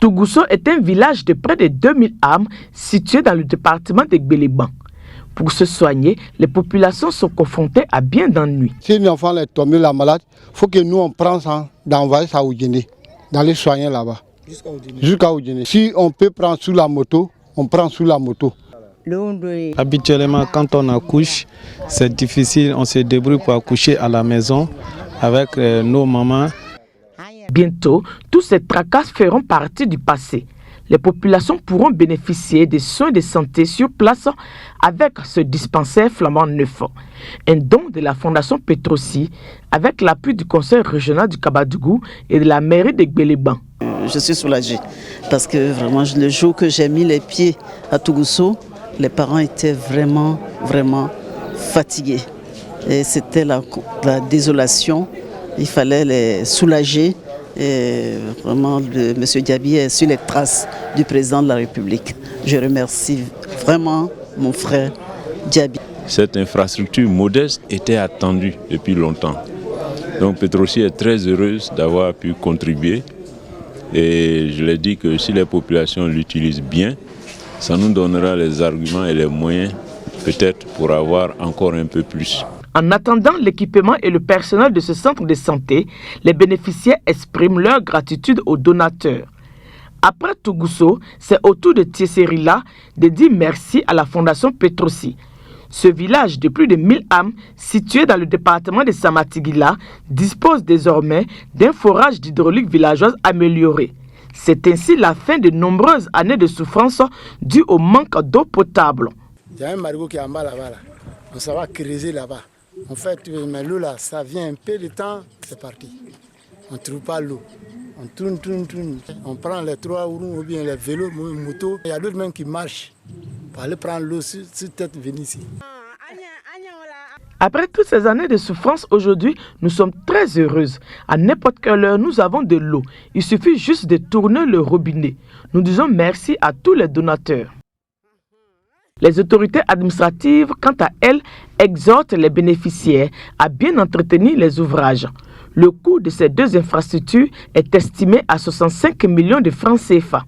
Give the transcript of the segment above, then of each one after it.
Tougousso est un village de près de 2000 âmes situé dans le département de Gbéléban. Pour se soigner, les populations sont confrontées à bien d'ennuis. Si un enfant est tombé la malade, il faut que nous on prenne ça, d'envoyer ça au Guinée, d'aller soigner là-bas. Jusqu'à Guinée. Si on peut prendre sous la moto, on prend sous la moto. Habituellement, quand on accouche, c'est difficile, on se débrouille pour accoucher à la maison avec nos mamans. Bientôt, tous ces tracas feront partie du passé. Les populations pourront bénéficier des soins de santé sur place avec ce dispensaire flamand neuf. Un don de la Fondation Petrosi avec l'appui du Conseil régional du Kabadougou et de la mairie de Gbéléban. Je suis soulagée parce que vraiment le jour que j'ai mis les pieds à Tougousso, les parents étaient vraiment fatigués. Et c'était la désolation, il fallait les soulager. Et vraiment, M. Diaby est sur les traces du président de la République. Je remercie vraiment mon frère Diaby. Cette infrastructure modeste était attendue depuis longtemps. Donc Petrosi est très heureuse d'avoir pu contribuer. Et je l'ai dit que si les populations l'utilisent bien, ça nous donnera les arguments et les moyens peut-être pour avoir encore un peu plus. En attendant l'équipement et le personnel de ce centre de santé, les bénéficiaires expriment leur gratitude aux donateurs. Après Tougousso, c'est au tour de Tiesserila de dire merci à la Fondation Petrosi. Ce village de plus de 1000 âmes, situé dans le département de Samatigila, dispose désormais d'un forage d'hydraulique villageoise amélioré. C'est ainsi la fin de nombreuses années de souffrance dues au manque d'eau potable. Il y a un marigot qui est en bas là-bas, on s'en va creuser là-bas. En fait, mais l'eau là, ça vient un peu de temps, c'est parti. On ne trouve pas l'eau. On tourne. On prend les 3 roues ou bien les vélos, les motos. Il y a d'autres même qui marchent pour aller prendre l'eau sur tête venir ici. Après toutes ces années de souffrance, aujourd'hui, nous sommes très heureuses. À n'importe quelle heure, nous avons de l'eau. Il suffit juste de tourner le robinet. Nous disons merci à tous les donateurs. Les autorités administratives, quant à elles, exhortent les bénéficiaires à bien entretenir les ouvrages. Le coût de ces deux infrastructures est estimé à 65 millions de francs CFA.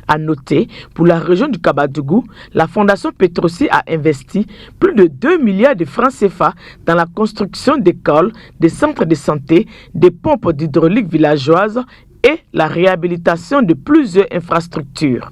À noter, pour la région du Kabadougou, la Fondation Petrosi a investi plus de 2 milliards de francs CFA dans la construction d'écoles, des centres de santé, des pompes d'hydraulique villageoises et la réhabilitation de plusieurs infrastructures.